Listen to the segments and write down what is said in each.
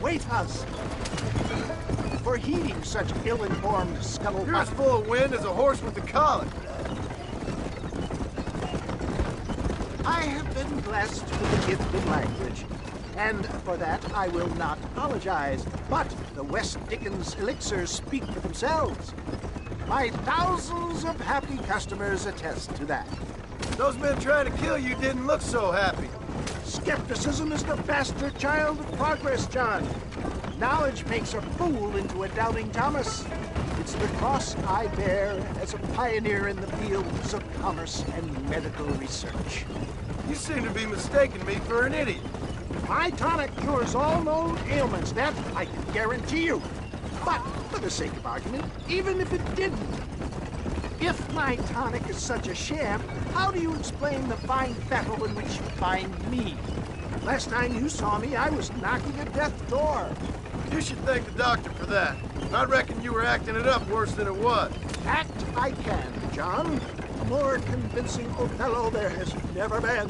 await us. For heeding such ill-informed You're as scuttlebutt. full of wind as a horse with the colic. I have been blessed with a gift of language, and for that I will not apologize. But the West Dickens elixirs speak for themselves. My thousands of happy customers attest to that. Those men trying to kill you didn't look so happy. Skepticism is the bastard child of progress, John. Knowledge makes a fool into a doubting Thomas. It's the cross I bear as a pioneer in the fields of commerce and medical research. You seem to be mistaking me for an idiot. My tonic cures all known ailments, that I can guarantee you. But, for the sake of argument, even if it didn't, if my tonic is such a sham, how do you explain the fine battle in which you find me? Last time you saw me, I was knocking at death's door. You should thank the doctor for that. I reckon you were acting it up worse than it was. Act I can, John. A more convincing Othello there has never been.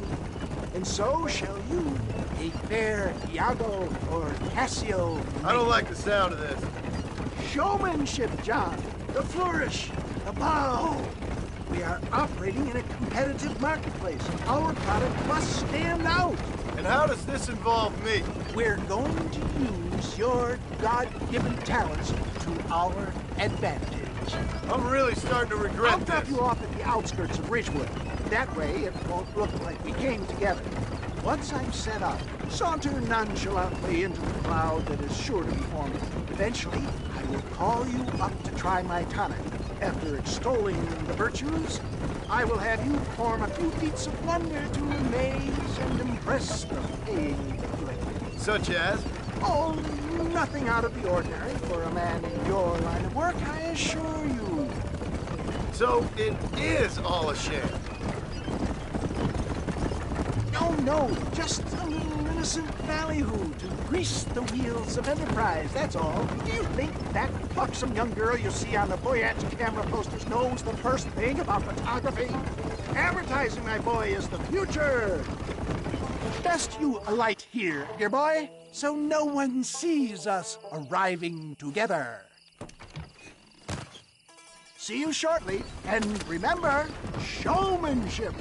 And so shall you, a fair Iago or Cassio. I don't like the sound of this. Showmanship, John. The flourish, the bow. We are operating in a competitive marketplace. Our product must stand out. And how does this involve me? We're going to use your God-given talents to our advantage. I'm really starting to regret I'll drop this. you off at the outskirts of Ridgewood. That way, it won't look like we came together. Once I'm set up, saunter nonchalantly into the cloud that is sure to be forming. Eventually, I will call you up to try my tonic. After extolling the virtues, I will have you perform a few feats of wonder to amaze and impress the paying public. Such as? Oh, nothing out of the ordinary for a man in your line of work, I assure you. So it is all a sham. No, just a little innocent ballyhoo to grease the wheels of enterprise, that's all. Do you think that buxom young girl you see on the Voyage camera posters knows the first thing about photography? Advertising, my boy, is the future. Best you alight here, dear boy, so no one sees us arriving together. See you shortly, and remember, showmanship.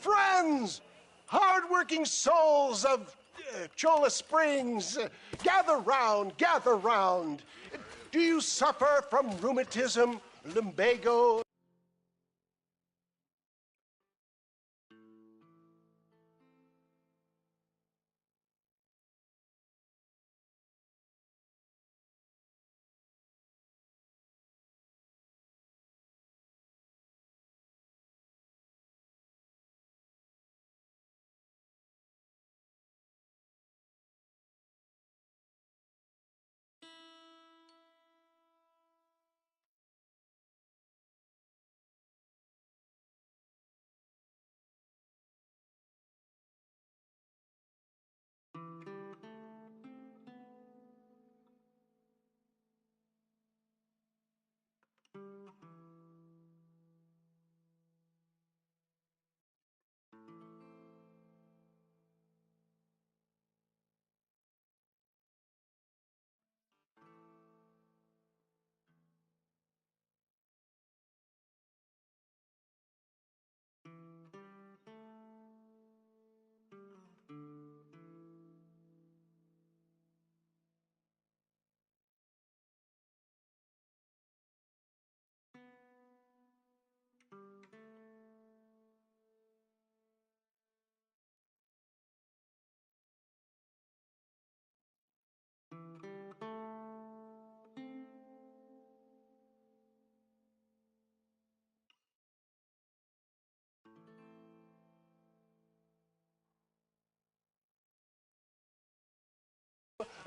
Friends, hard-working souls of Cholla Springs, gather round, gather round. Do you suffer from rheumatism, lumbago,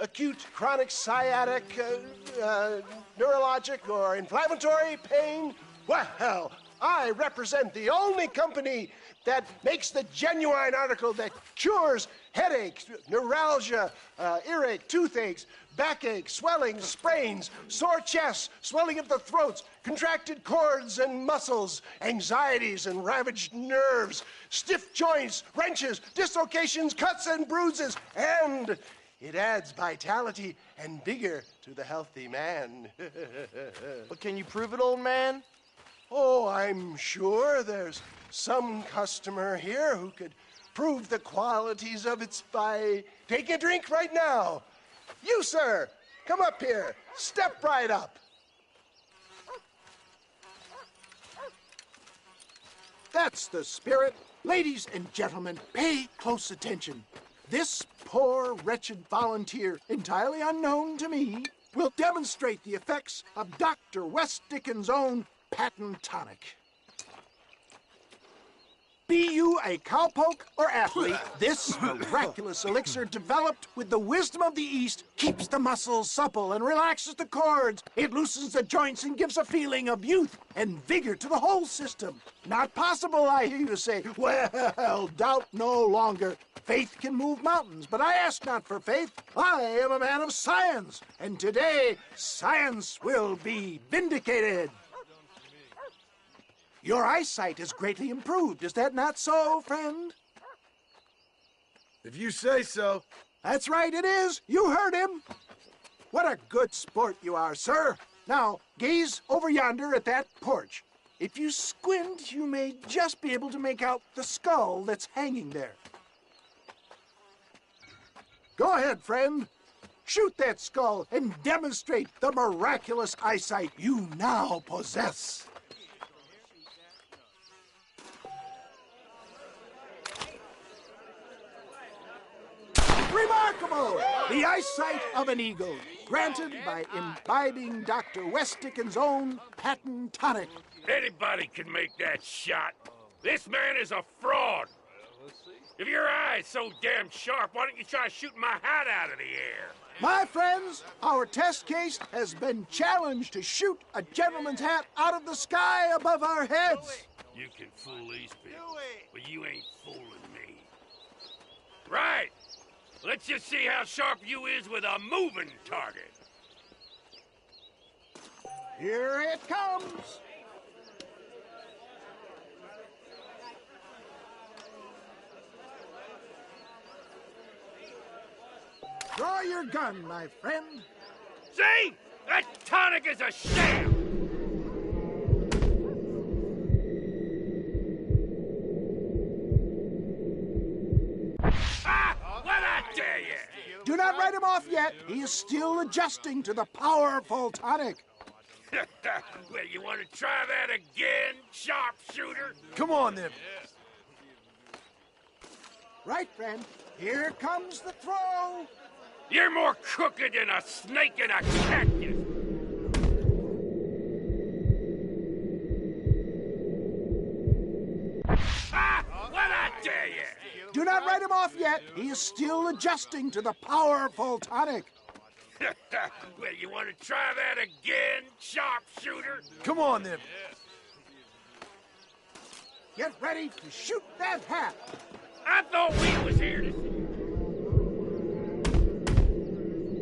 acute, chronic, sciatic, neurologic, or inflammatory pain? Well, I represent the only company that makes the genuine article that cures headaches, neuralgia, earache, toothaches, backache, swelling, sprains, sore chests, swelling of the throats, contracted cords and muscles, anxieties and ravaged nerves, stiff joints, wrenches, dislocations, cuts and bruises, and it adds vitality and vigor to the healthy man. But can you prove it, old man? Oh, I'm sure there's some customer here who could prove the qualities of it by taking a drink right now. You, sir, come up here. Step right up. That's the spirit. Ladies and gentlemen, pay close attention. This poor, wretched volunteer, entirely unknown to me, will demonstrate the effects of Dr. West Dickens' own Patent Tonic. Be you a cowpoke or athlete, this miraculous elixir developed with the wisdom of the East keeps the muscles supple and relaxes the cords. It loosens the joints and gives a feeling of youth and vigor to the whole system. Not possible, I hear you say. Well, doubt no longer. Faith can move mountains, but I ask not for faith. I am a man of science, and today science will be vindicated. Your eyesight is greatly improved. Is that not so, friend? If you say so. That's right, it is. You heard him. What a good sport you are, sir. Now, gaze over yonder at that porch. If you squint, you may just be able to make out the skull that's hanging there. Go ahead, friend. Shoot that skull and demonstrate the miraculous eyesight you now possess. Remarkable! The eyesight of an eagle, granted by imbibing Dr. West Dickens' own Patent Tonic. Anybody can make that shot. This man is a fraud. If your eye's so damn sharp, why don't you try shooting my hat out of the air? My friends, our test case has been challenged to shoot a gentleman's hat out of the sky above our heads. You can fool these people, but you ain't fooling me. Right. Let's just see how sharp you is with a moving target. Here it comes. Draw your gun, my friend. See? That tonic is a sham! Do not write him off yet. He is still adjusting to the powerful tonic. Well, you want to try that again, sharpshooter? Come on, then. Right, friend. Here comes the throw. You're more crooked than a snake in a cactus. What I tell you? Do not write him off yet. He is still adjusting to the powerful tonic. Well, you want to try that again, sharpshooter? Come on, then. Get ready to shoot that hat. I thought we was here to...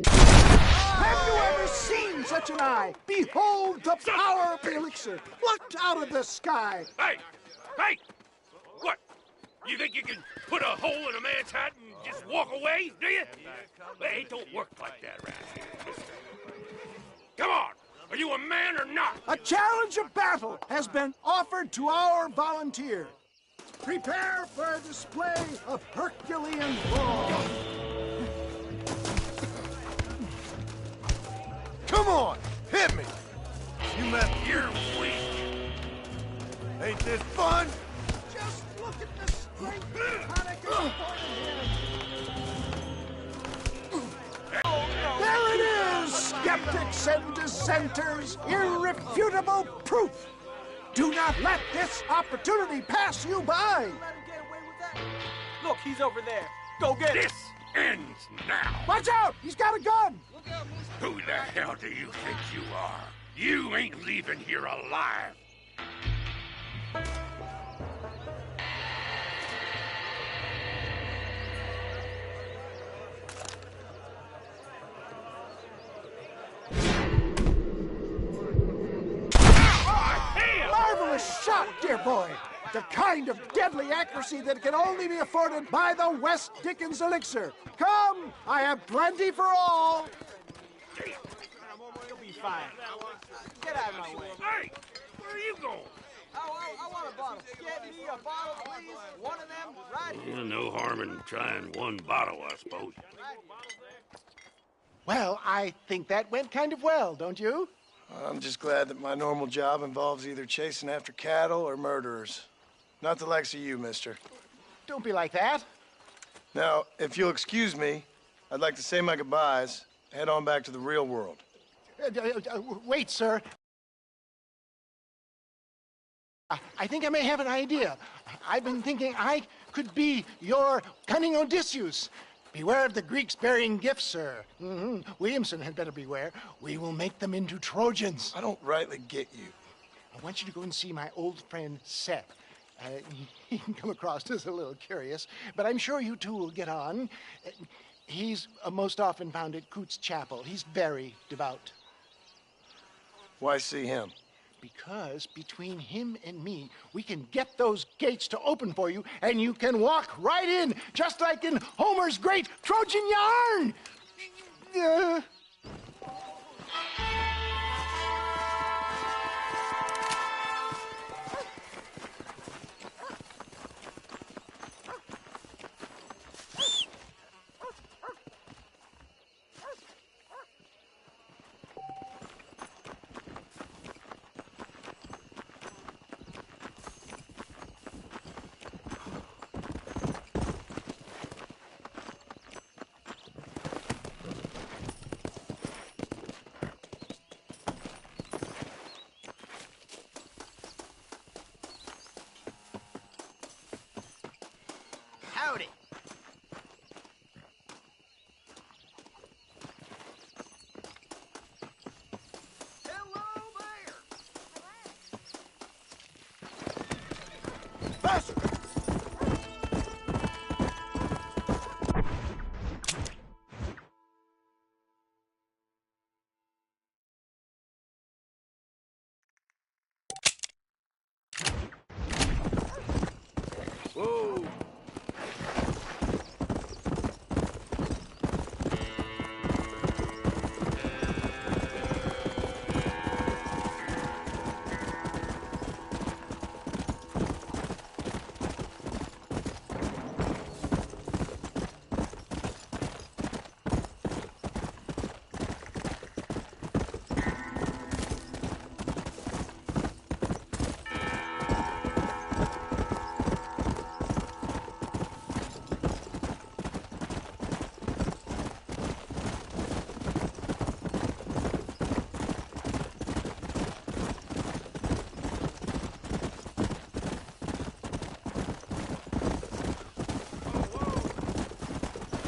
Have you ever seen such an eye? Behold the power of the elixir, plucked out of the sky. Hey! Hey! What? You think you can put a hole in a man's hat and just walk away, do you? Hey, it don't work like that around here, mister. Come on! Are you a man or not? A challenge of battle has been offered to our volunteer. Prepare for a display of Herculean force. Come on! Hit me! You messed... You're weak. Ain't this fun? Just look at the strength tonic is There it is, skeptics and dissenters, irrefutable proof. Do not let this opportunity pass you by. Look, he's over there. Go get him. This ends now. Watch out! He's got a gun! Who the hell do you think you are? You ain't leaving here alive. Marvelous shot, dear boy. The kind of deadly accuracy that can only be afforded by the West Dickens elixir. Come, I have plenty for all. You'll be fine. Get out of my way. Hey, where are you going? I want a bottle. Get me a bottle, please. One of them, right here. No harm in trying one bottle, I suppose. Well, I think that went kind of well, don't you? I'm just glad that my normal job involves either chasing after cattle or murderers. Not the likes of you, mister. Don't be like that. Now, if you'll excuse me, I'd like to say my goodbyes, head on back to the real world. Wait, sir. I think I may have an idea. I've been thinking I could be your cunning Odysseus. Beware of the Greeks bearing gifts, sir. Williamson had better beware. We will make them into Trojans. I don't rightly get you. I want you to go and see my old friend Seth. He can come across as a little curious, but I'm sure you two will get on. He's most often found at Coots Chapel. He's very devout. Why see him? Because between him and me, we can get those gates to open for you, and you can walk right in, just like in Homer's great Trojan yarn! Howdy. Hello there. Faster! Whoa.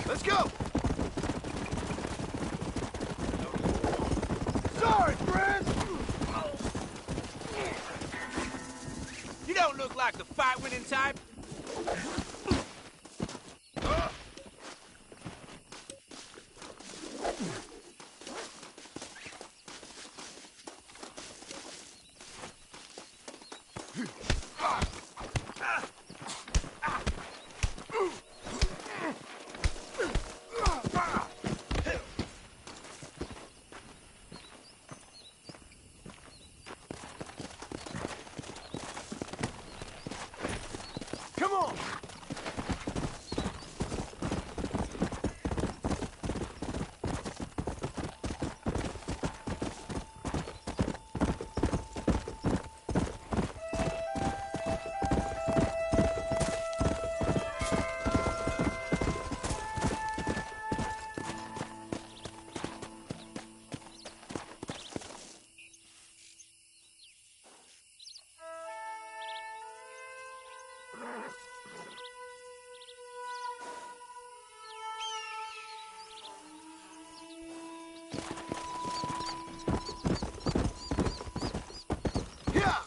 Let's go! Sorry, friends! You don't look like the fight-winning type. Come on! Yeah!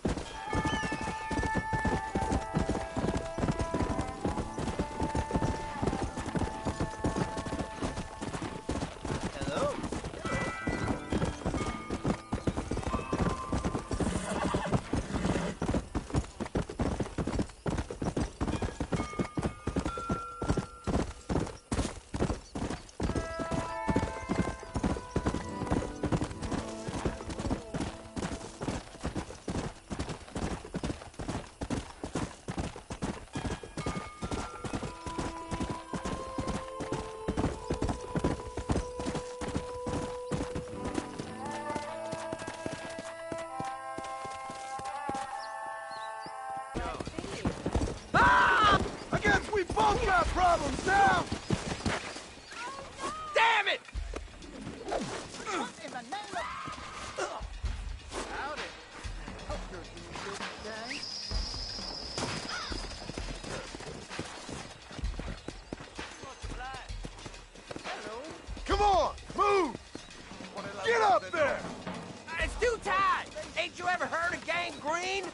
Hello. I guess we both got problems now! Damn it! Come on, move! Get up there! It's too tight! Ain't you ever heard of gangrene?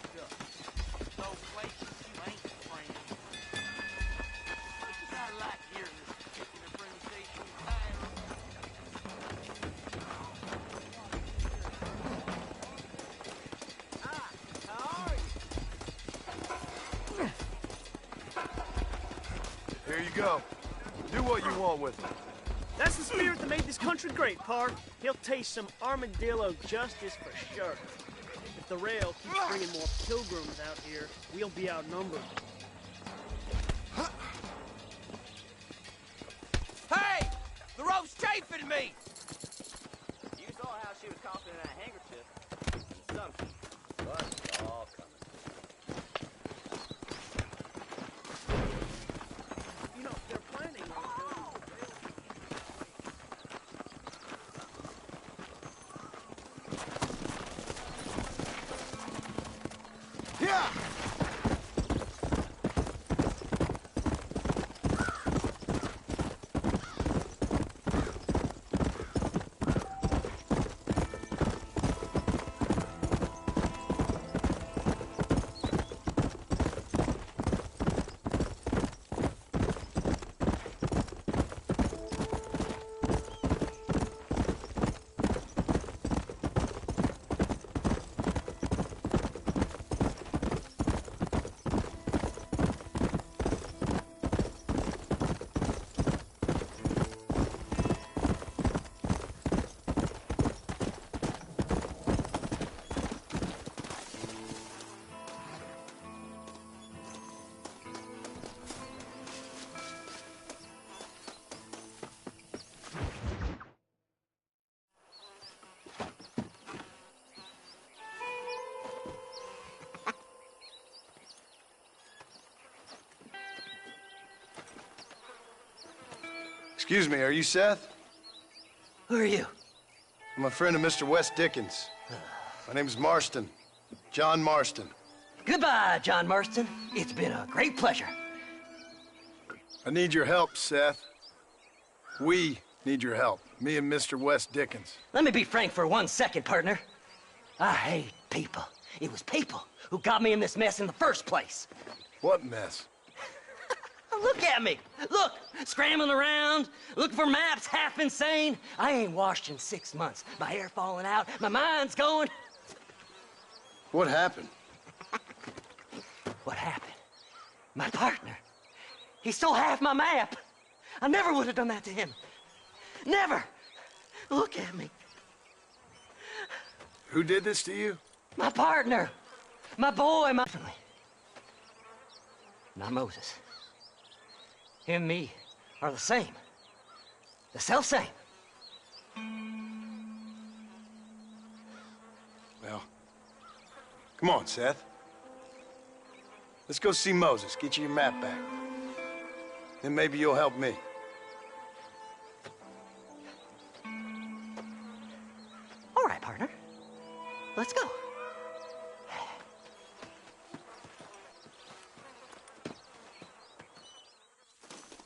Here you go. Do what you want with it. That's the spirit that made this country great, Park. He'll taste some armadillo justice for sure. If the rail keeps bringing more pilgrims out here, we'll be outnumbered. Hey! The rope's chafing me! You saw how she was coughing in that handkerchief. And some blood's all coming. You know, they're planning on Yeah! Excuse me, are you Seth? Who are you? I'm a friend of Mr. Wes Dickens. My name's Marston. John Marston. Goodbye, John Marston. It's been a great pleasure. I need your help, Seth. We need your help. Me and Mr. Wes Dickens. Let me be frank for 1 second, partner. I hate people. It was people who got me in this mess in the first place. What mess? Look at me. Look, scrambling around, looking for maps, half insane. I ain't washed in 6 months. My hair falling out, my mind's going. What happened? What happened? My partner. He stole half my map. I never would have done that to him. Never. Look at me. Who did this to you? My partner. My boy, my family. Not Moses. Him and me are the same. The self-same. Well, come on, Seth. Let's go see Moses, get you your map back. Then maybe you'll help me. All right, partner. Let's go.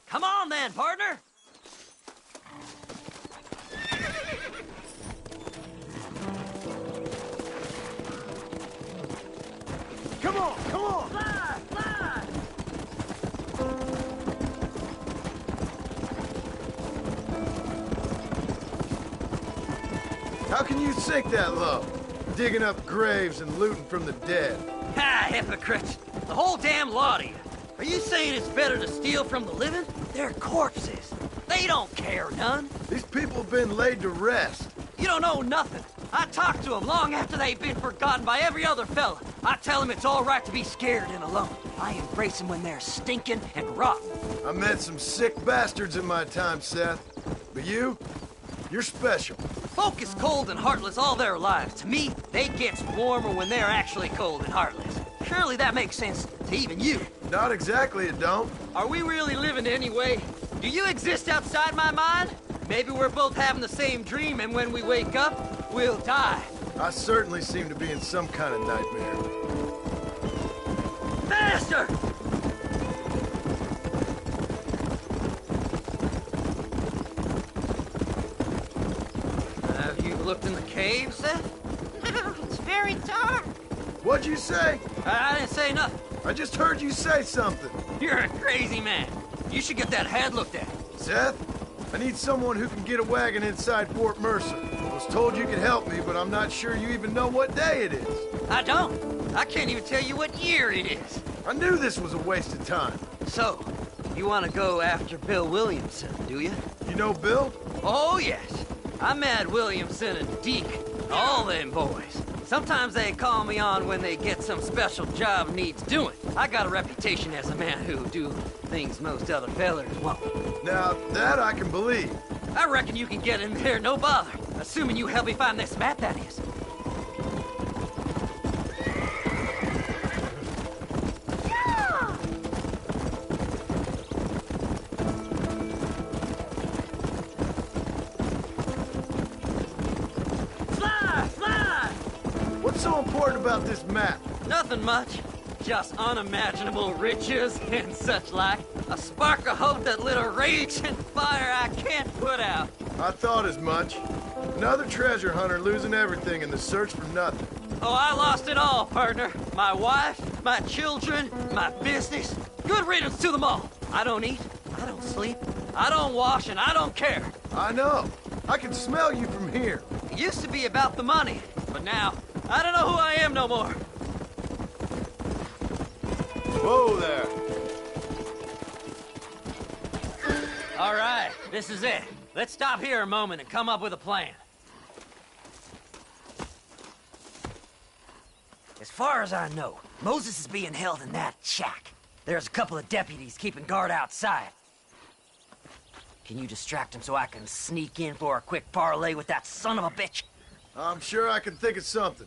Come on then, partner. Come on! Fly! Fly! How can you sink that low? Digging up graves and looting from the dead. Ha, hypocrites! The whole damn lot of you. Are you saying it's better to steal from the living? They're corpses. They don't care none. These people have been laid to rest. You don't know nothing. I talk to them long after they've been forgotten by every other fella. I tell them it's all right to be scared and alone. I embrace them when they're stinking and rotten. I met some sick bastards in my time, Seth. But you're special. Folk is cold and heartless all their lives. To me, they gets warmer when they're actually cold and heartless. Surely that makes sense to even you. Not exactly, it don't. Are we really living anyway? Do you exist outside my mind? Maybe we're both having the same dream, and when we wake up, we'll die. I certainly seem to be in some kind of nightmare. Faster! Have you looked in the cave, Seth? It's very dark. What'd you say? I didn't say nothing. I just heard you say something. You're a crazy man. You should get that head looked at. Seth, I need someone who can get a wagon inside Fort Mercer. I was told you could help me, but I'm not sure you even know what day it is. I don't. I can't even tell you what year it is. I knew this was a waste of time. So, you want to go after Bill Williamson, do you? You know Bill? Oh, yes. I met Williamson and Deke, all them boys. Sometimes they call me on when they get some special job needs doing. I got a reputation as a man who'll do things most other fellers won't. Now, that I can believe. I reckon you can get in there, no bother. Assuming you help me find this map, that is. Fly! Fly! What's so important about this map? Nothing much. Just unimaginable riches and such like. A spark of hope that lit a raging fire I can't put out. I thought as much. Another treasure hunter losing everything in the search for nothing. Oh, I lost it all, partner. My wife, my children, my business. Good riddance to them all. I don't eat, I don't sleep, I don't wash, and I don't care. I know. I can smell you from here. It used to be about the money, but now, I don't know who I am no more. Whoa there. All right, this is it. Let's stop here a moment and come up with a plan. As far as I know, Moses is being held in that shack. There's a couple of deputies keeping guard outside. Can you distract him so I can sneak in for a quick parlay with that son of a bitch? I'm sure I can think of something.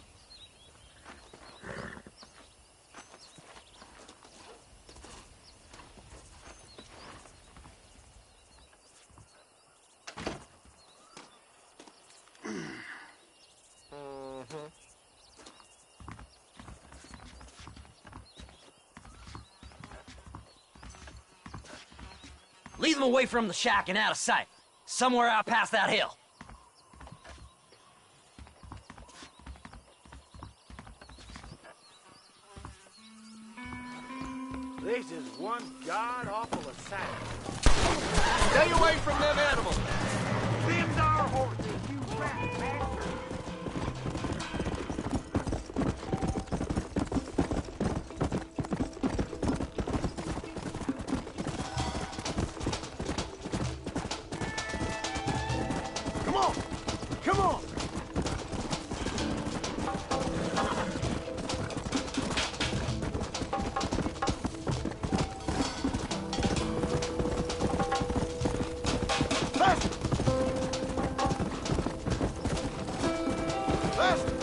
Lead them away from the shack and out of sight. Somewhere out past that hill. This is one god-awful sight. Stay away from them animals. Them's our horses, you rat bastard. Come on! Come on! Faster! Faster!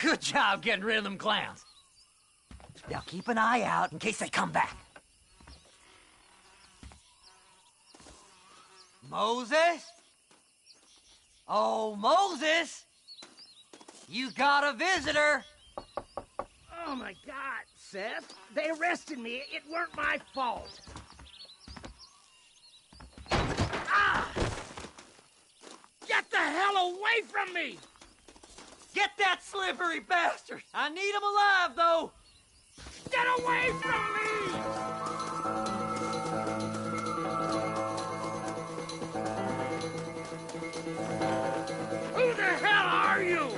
Good job getting rid of them clowns. Now keep an eye out in case they come back. Moses? Oh, Moses! You got a visitor! Oh my God, Seth. They arrested me. It weren't my fault. Ah! Get the hell away from me! Get that slippery bastard! I need him alive, though! Get away from me! Who the hell are you?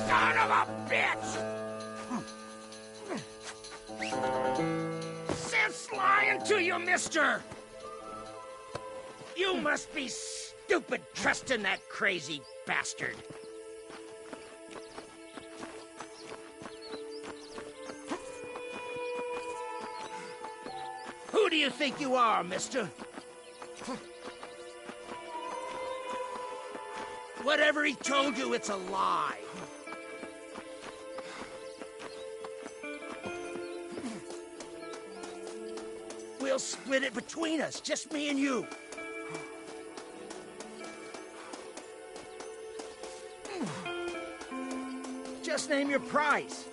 Son of a bitch! Seth's lying to you, mister! You must be stupid trusting that crazy bastard. Who do you think you are, mister? Whatever he told you, it's a lie. We'll split it between us, just me and you. Just name your price.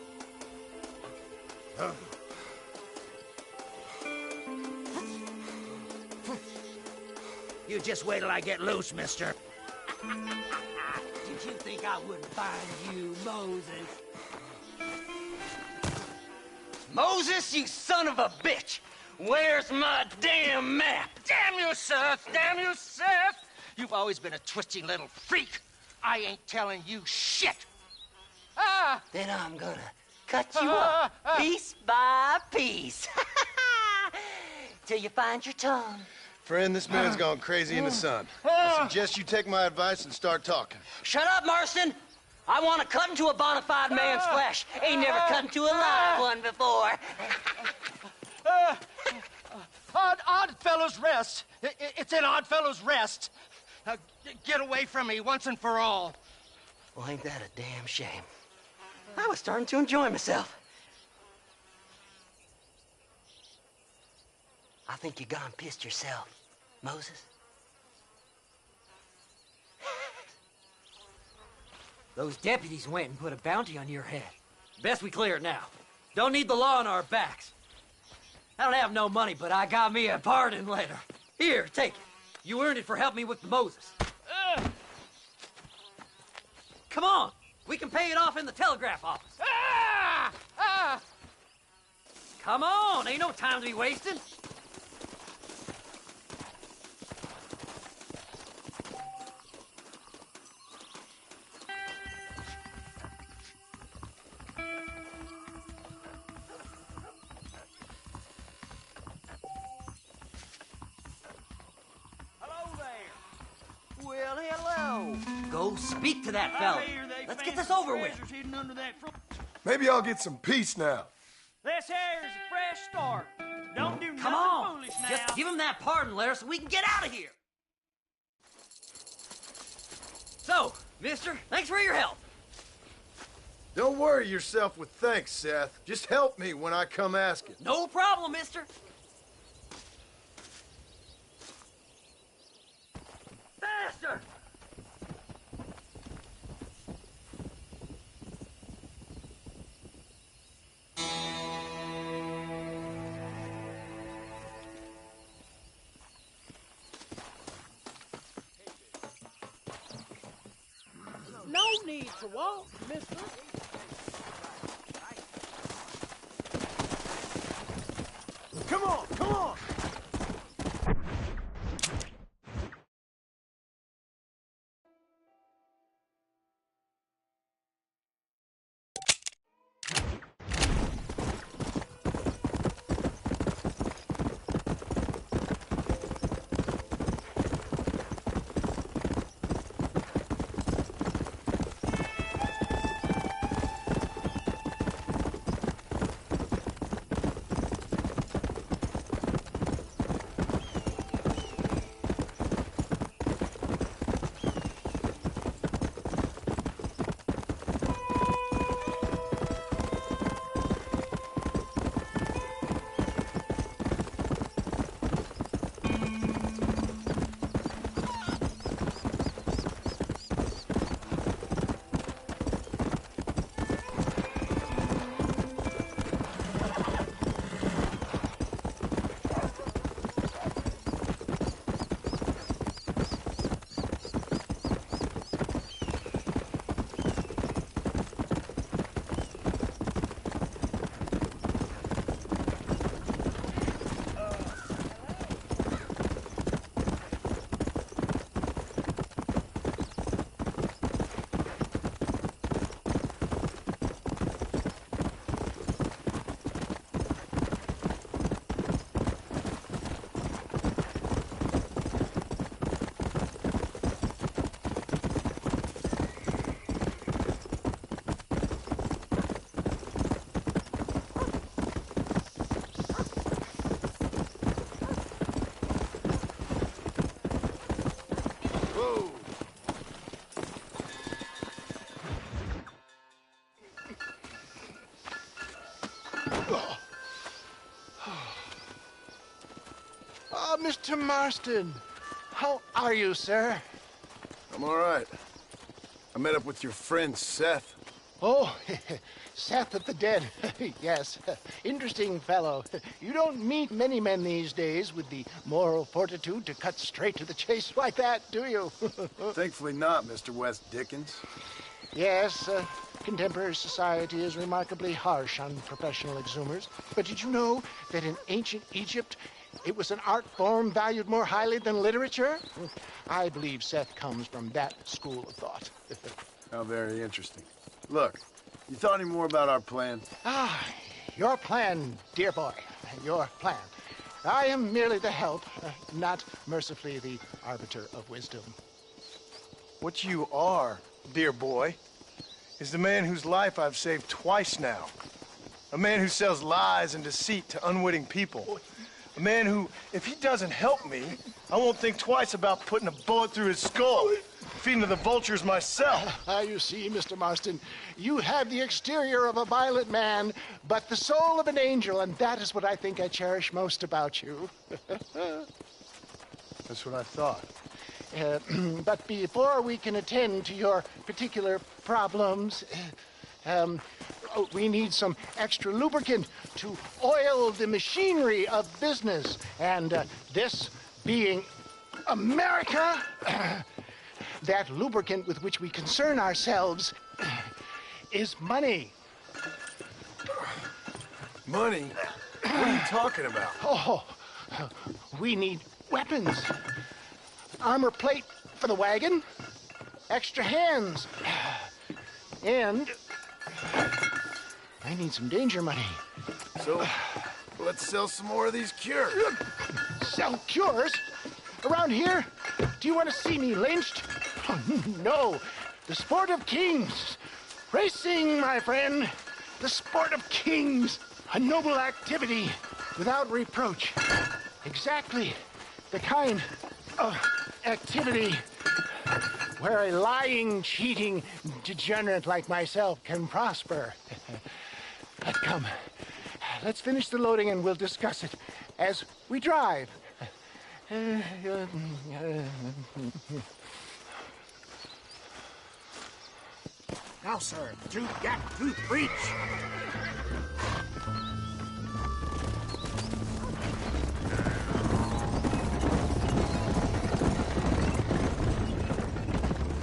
You just wait till I get loose, mister. Did you think I wouldn't find you, Moses? Moses, you son of a bitch! Where's my damn map? Damn you, Seth! Damn you, Seth! You've always been a twisty little freak. I ain't telling you shit. Ah! Then I'm gonna cut you up piece by piece. Till you find your tongue. Friend, this man's gone crazy in the sun. I suggest you take my advice and start talking. Shut up, Marston! I want to cut into a bona fide man's flesh. Ain't never cut into a live one before. Oddfellows Rest. It's in Oddfellows Rest. Get away from me once and for all. Well, ain't that a damn shame? I was starting to enjoy myself. I think you gone pissed yourself, Moses. Those deputies went and put a bounty on your head. Best we clear it now. Don't need the law on our backs. I don't have no money, but I got me a pardon letter. Here, take it. You earned it for helping me with the Moses. Come on. We can pay it off in the telegraph office. Come on. Ain't no time to be wasted. Well, hello. Go speak to that fella. Let's get this over with. Maybe I'll get some peace now. This here is a fresh start. Don't do Come nothing on. foolish now. Just give him that pardon letter so we can get out of here. So, mister, thanks for your help. Don't worry yourself with thanks, Seth. Just help me when I come asking. No problem, mister. Faster! No need to walk, mister. Come on, come on! Mr. Marston. How are you, sir? I'm all right. I met up with your friend, Seth. Oh, Seth of the Dead. Yes, interesting fellow. You don't meet many men these days with the moral fortitude to cut straight to the chase like that, do you? Thankfully not, Mr. West Dickens. Yes, contemporary society is remarkably harsh on professional exhumers. But did you know that in ancient Egypt, it was an art form valued more highly than literature? I believe Seth comes from that school of thought. How very interesting. Look, you thought any more about our plan? Ah, your plan, dear boy, your plan. I am merely the help, not mercifully the arbiter of wisdom. What you are, dear boy, is the man whose life I've saved twice now. A man who sells lies and deceit to unwitting people. A man who, if he doesn't help me, I won't think twice about putting a bullet through his skull, feeding to the vultures myself. You see, Mr. Marston, you have the exterior of a violent man, but the soul of an angel, and that is what I think I cherish most about you. That's what I thought. But before we can attend to your particular problems, we need some extra lubricant to oil the machinery of business. And this being America, that lubricant with which we concern ourselves is money. Money? What are you talking about? Oh, we need weapons. Armor plate for the wagon, extra hands, and I need some danger money. So, let's sell some more of these cures. Sell cures? Around here? Do you want to see me lynched? Oh, no. The sport of kings. Racing, my friend. The sport of kings. A noble activity without reproach. Exactly the kind of activity where a lying, cheating degenerate like myself can prosper. But come, let's finish the loading and we'll discuss it as we drive. Now, sir, through gap, tooth breach.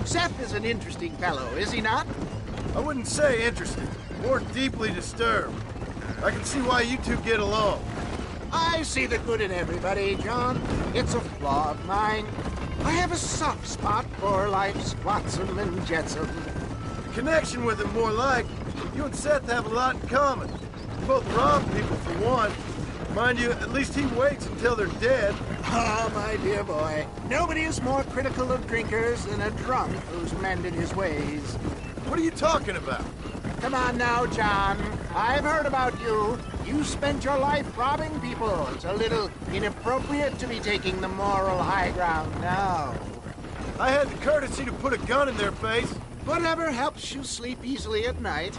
Seth is an interesting fellow, is he not? I wouldn't say interesting, more deeply disturbed. I can see why you two get along. I see the good in everybody, John. It's a flaw of mine. I have a soft spot for life's flotsam and jetsam. The connection with him more like, you and Seth have a lot in common. You both rob people for one. Mind you, at least he waits until they're dead. Oh, my dear boy. Nobody is more critical of drinkers than a drunk who's mended his ways. What are you talking about? Come on now, John. I've heard about you. You spent your life robbing people. It's a little inappropriate to be taking the moral high ground now. I had the courtesy to put a gun in their face. Whatever helps you sleep easily at night.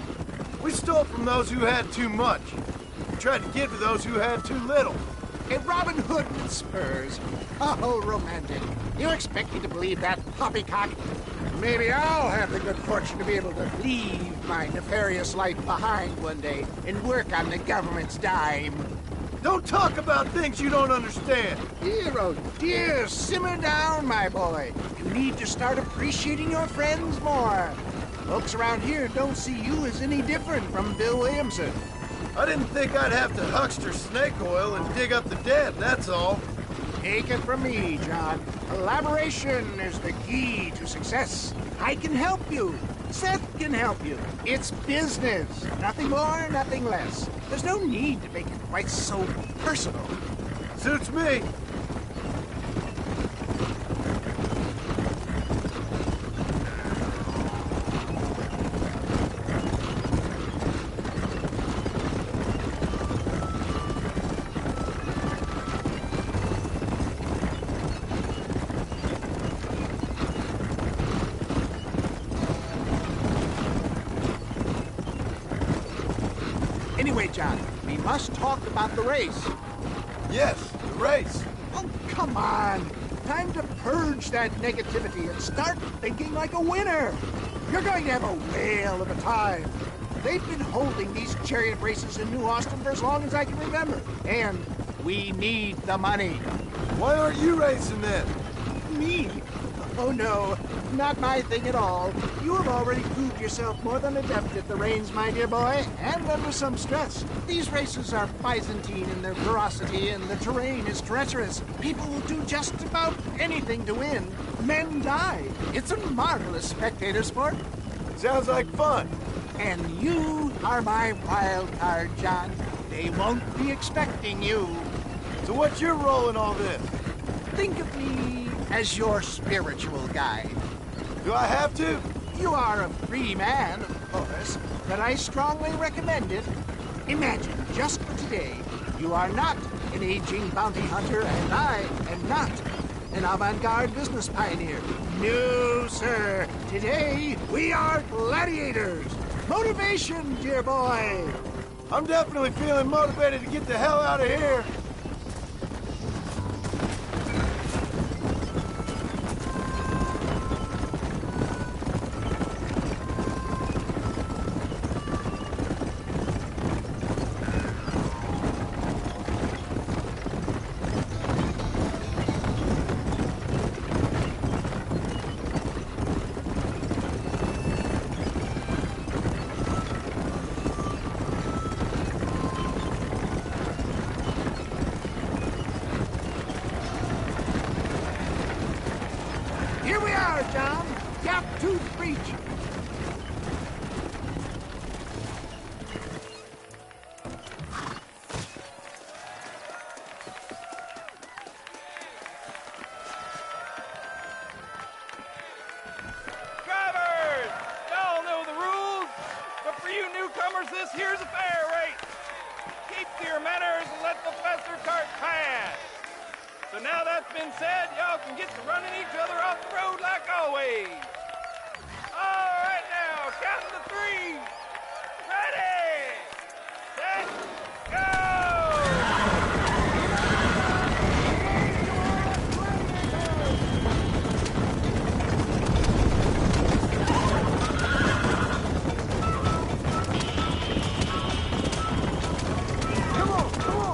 We stole from those who had too much. We tried to give to those who had too little. A Robin Hood with spurs. Oh, romantic. You expect me to believe that poppycock? Maybe I'll have the good fortune to be able to leave my nefarious life behind one day and work on the government's dime. Don't talk about things you don't understand. Dear, oh dear, simmer down, my boy. You need to start appreciating your friends more. Folks around here don't see you as any different from Bill Williamson. I didn't think I'd have to huckster snake oil and dig up the dead, that's all. Take it from me, John. Collaboration is the key to success. I can help you. Seth can help you. It's business. Nothing more, nothing less. There's no need to make it quite so personal. Suits me. Anyway, John, we must talk about the race. Yes, the race. Oh, Oh, come on. Time to purge that negativity and start thinking like a winner. You're going to have a whale of a time. They've been holding these chariot races in New Austin for as long as I can remember. And we need the money. Why aren't you racing then? Me? Oh no, not my thing at all. You have already proved yourself more than adept at the reins, my dear boy, and under some stress. These races are Byzantine in their ferocity, and the terrain is treacherous. People will do just about anything to win. Men die. It's a marvelous spectator sport. Sounds like fun. And you are my wild card, John. They won't be expecting you. So what's your role in all this? Think of me as your spiritual guide. Do I have to? You are a free man, of course, but I strongly recommend it. Imagine, just for today, you are not an aging bounty hunter, and I am not an avant-garde business pioneer. No, sir. Today, we are gladiators. Motivation, dear boy. I'm definitely feeling motivated to get the hell out of here. Here we are, John. Gap Tooth Breach. Drivers! Y'all know the rules, but for you newcomers, this here's a fair race. Keep to your manners and let the faster cart pass. So now that's been said, y'all can get to running each other off the road like always. All right now, count to three. Ready, set, go! Come on, come on.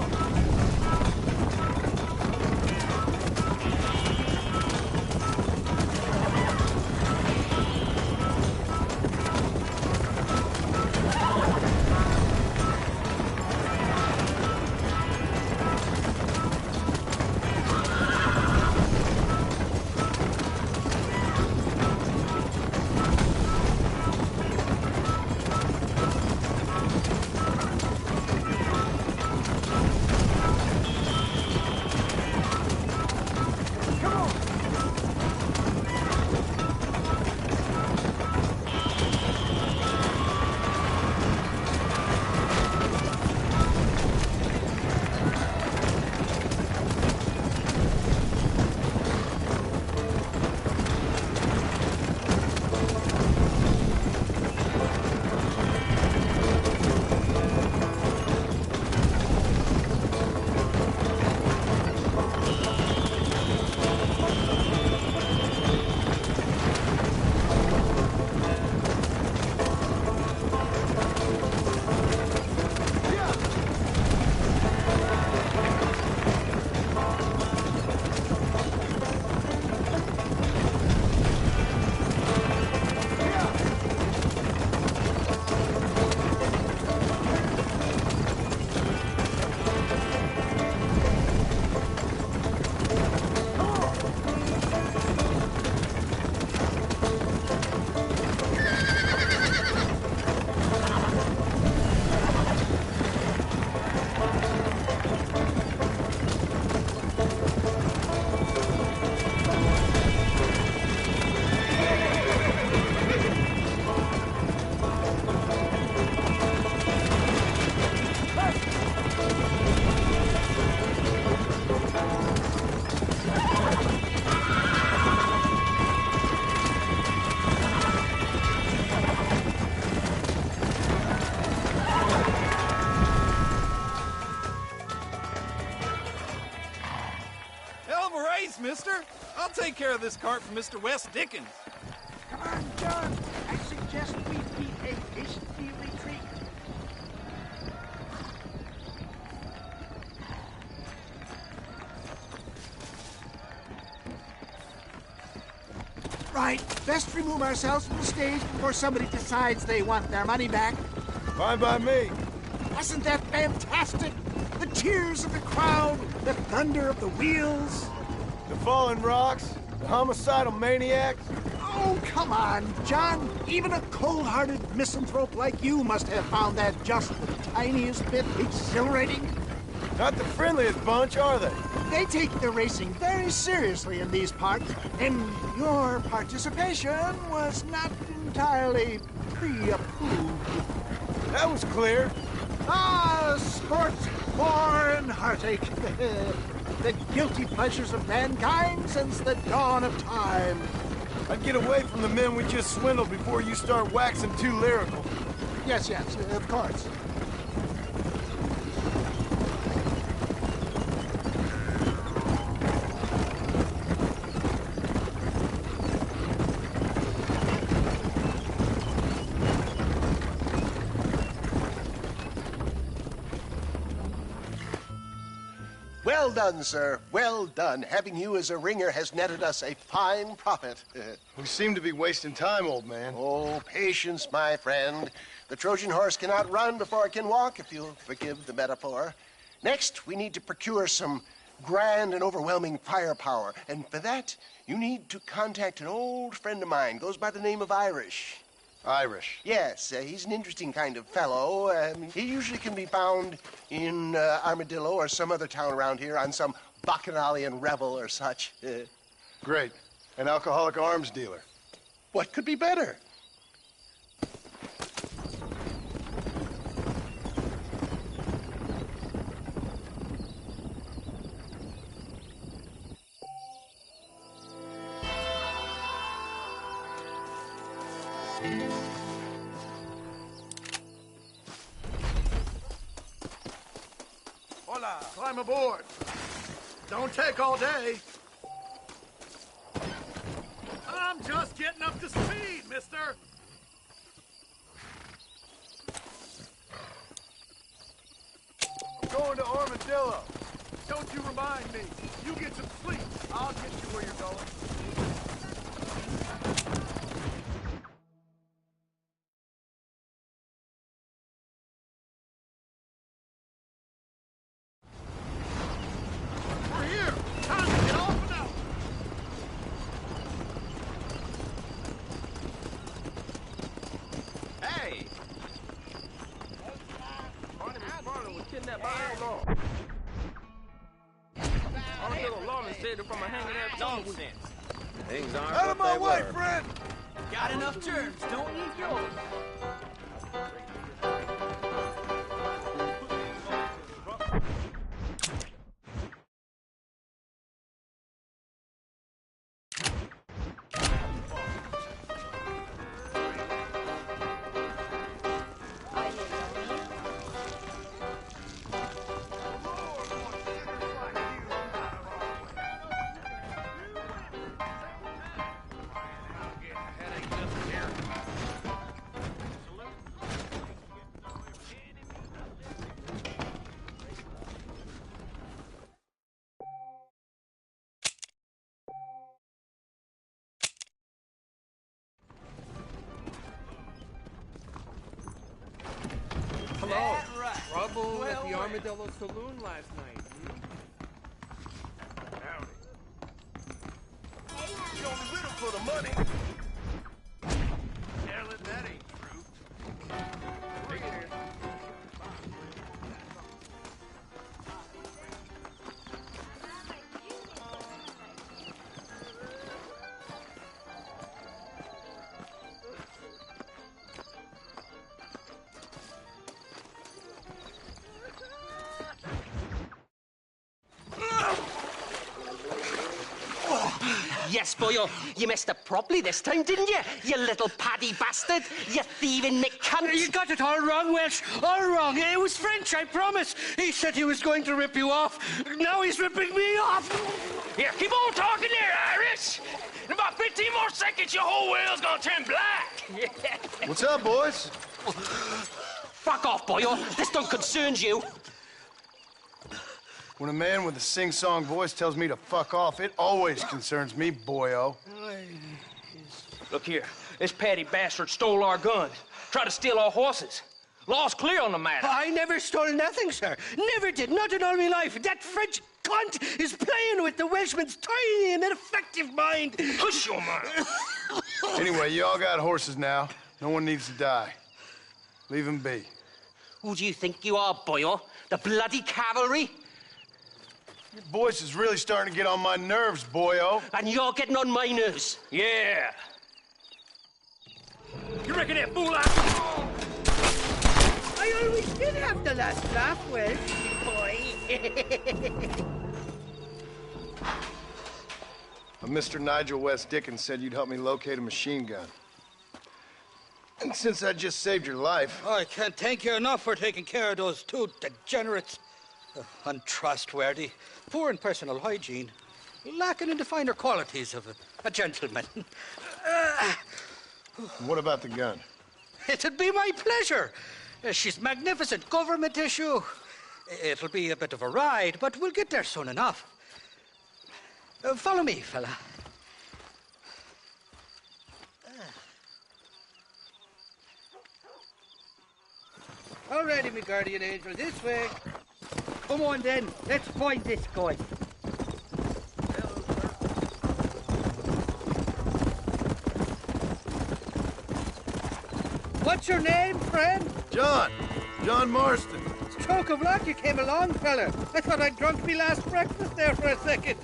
pace, mister. I'll take care of this cart for Mr. Wes Dickens. Come on, John. I suggest we beat a hasty retreat. Right. Best remove ourselves from the stage before somebody decides they want their money back. Fine by me. Wasn't that fantastic? The cheers of the crowd, the thunder of the wheels. The fallen rocks, the homicidal maniacs. Oh, come on, John. Even a cold-hearted misanthrope like you must have found that just the tiniest bit exhilarating. Not the friendliest bunch, are they? They take their racing very seriously in these parts, and your participation was not entirely pre-approved. That was clear. Ah, sport, war, and heartache. The guilty pleasures of mankind since the dawn of time. I'd get away from the men we just swindled before you start waxing too lyrical. Yes, of course. Well done, sir. Well done. Having you as a ringer has netted us a fine profit. We seem to be wasting time, old man. Oh, patience, my friend. The Trojan horse cannot run before it can walk, if you'll forgive the metaphor. Next, we need to procure some grand and overwhelming firepower. And for that, you need to contact an old friend of mine. Goes by the name of Irish. Irish. Yes, he's an interesting kind of fellow. He usually can be found in Armadillo or some other town around here on some bacchanalian revel or such. Great. An alcoholic arms dealer. What could be better? Hola, climb aboard. Don't take all day. I'm just getting up to speed, mister. I'm going to Armadillo. Don't you remind me. You get some sleep. I'll get you where you're going. Things aren't Out of my what way, they were. friend! Got enough germs, don't need yours. Hello. Trouble at the Armadillo Saloon last night. Howdy. You only with him for the money. Carolyn, that ain't true. Take it here. Yes, boyo. You messed up properly this time, didn't you? You little paddy bastard. You thieving McCunt. You got it all wrong, Welsh. All wrong. It was French, I promise. He said he was going to rip you off. Now he's ripping me off. Here, keep on talking there, Irish. In about 15 more seconds, your whole whale's gonna turn black. What's up, boys? Fuck off, boyo. This don't concern you. When a man with a sing-song voice tells me to fuck off, it always concerns me, boyo. Look here, this Paddy bastard stole our guns, tried to steal our horses. Law's clear on the matter. I never stole nothing, sir. Never did. Not in all my life. That French cunt is playing with the Welshman's tiny and ineffective mind. Push your mind. Anyway, you all got horses now. No one needs to die. Leave him be. Who do you think you are, boyo? The bloody cavalry? Your voice is really starting to get on my nerves, boyo. And you're getting on my nerves. Yeah. You reckon that fool I always did have the last laugh, Welsh, boy. Mr. Nigel West Dickens said you'd help me locate a machine gun. And since I just saved your life... I can't thank you enough for taking care of those two degenerates. Untrustworthy, poor in personal hygiene, lacking in the finer qualities of a gentleman. What about the gun? It'd be my pleasure. She's magnificent, government issue. It'll be a bit of a ride, but we'll get there soon enough. Follow me, fella. All righty, me guardian angel, this way. Come on then, let's find this guy. What's your name, friend? John Marston. Stroke of luck you came along, fella. I thought I'd drunk me last breakfast there for a second.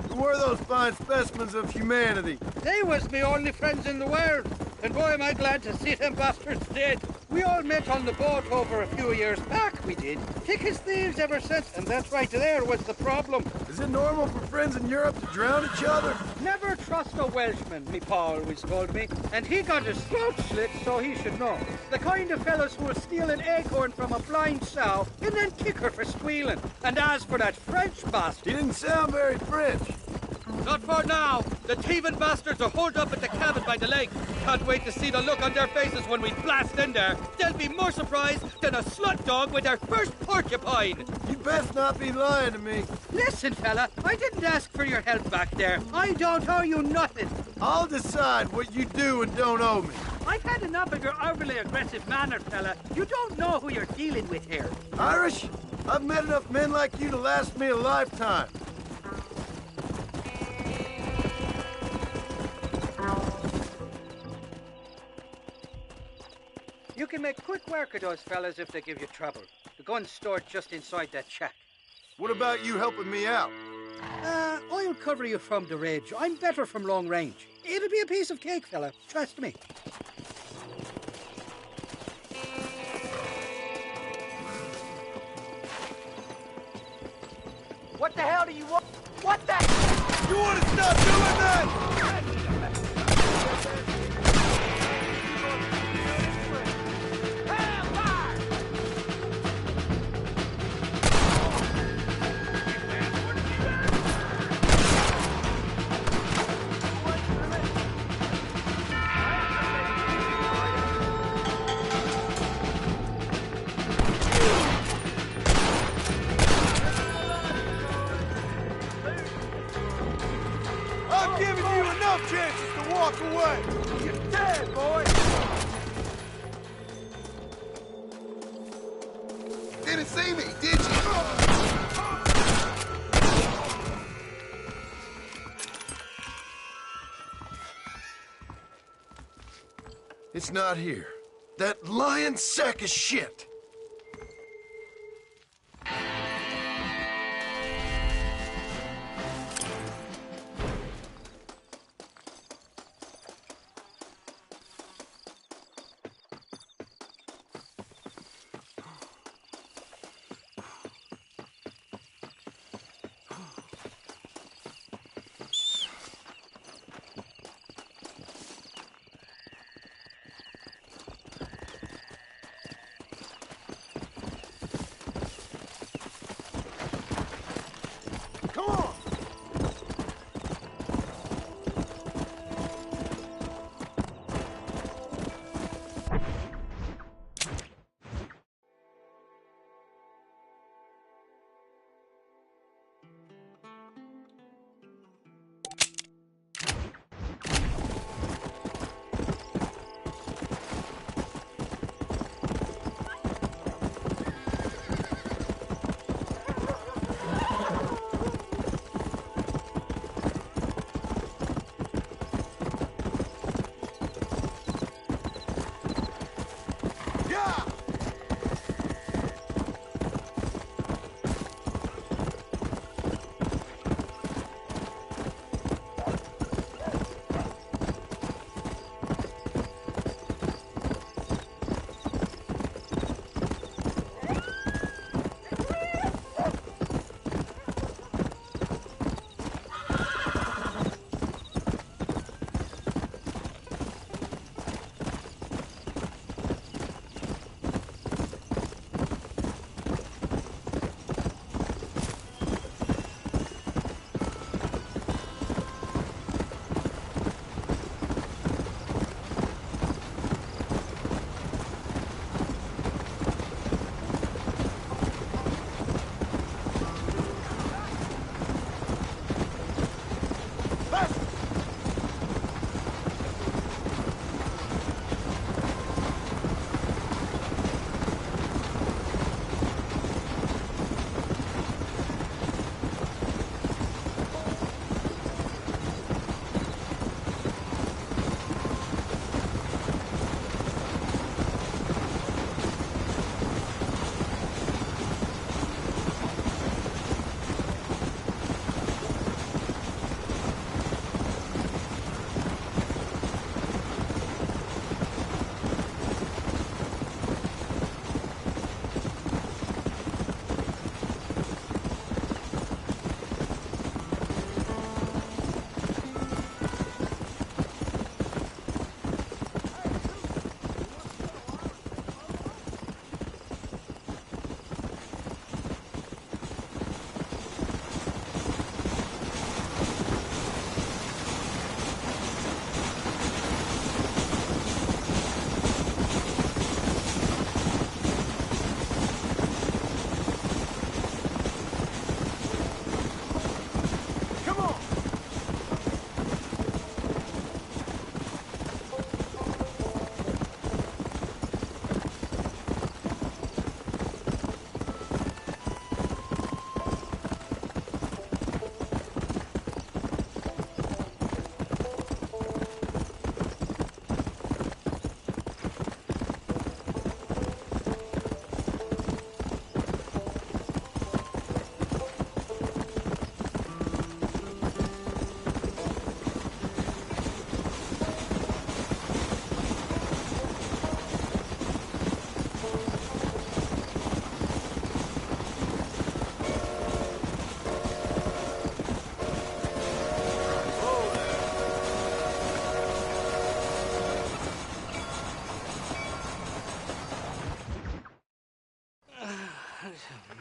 Who were those fine specimens of humanity? They was me only friends in the world. And boy, am I glad to see them bastards dead. We all met on the boat over a few years back, we did. Thick as thieves ever since, and that's right there was the problem. Is it normal for friends in Europe to drown each other? Never trust a Welshman, me pa always told me. And he got his throat slit, so he should know. The kind of fellas who will steal an acorn from a blind sow and then kick her for squealing. And as for that French bastard... He didn't sound very French. Not for now. The thieving bastards are holed up at the cabin by the lake. Can't wait to see the look on their faces when we blast in there. They'll be more surprised than a slut dog with their first porcupine. You best not be lying to me. Listen, fella, I didn't ask for your help back there. I don't owe you nothing. I'll decide what you do and don't owe me. I've had enough of your overly aggressive manner, fella. You don't know who you're dealing with here. Irish, I've met enough men like you to last me a lifetime. You can make quick work of those fellas if they give you trouble. The gun's stored just inside that shack. What about you helping me out? I'll cover you from the ridge. I'm better from long range. It'll be a piece of cake, fella. Trust me. What the hell do you want? What the? You want to stop doing that? I've given you enough chances to walk away. You're dead, boy. Didn't see me, did you? It's not here. That lying sack of shit. Come on!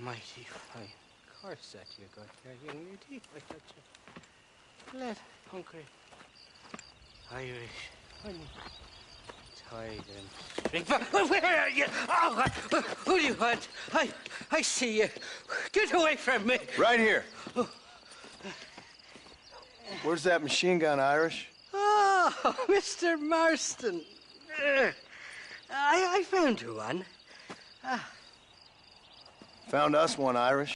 Mighty fine course that you got there, young lady. I got you. Let hungry Irish honey. Tied and string. Where are you? Oh, who do you want? I see you. Get away from me. Right here. Where's that machine gun, Irish? Oh, Mr. Marston. I found you one. Found us one, Irish.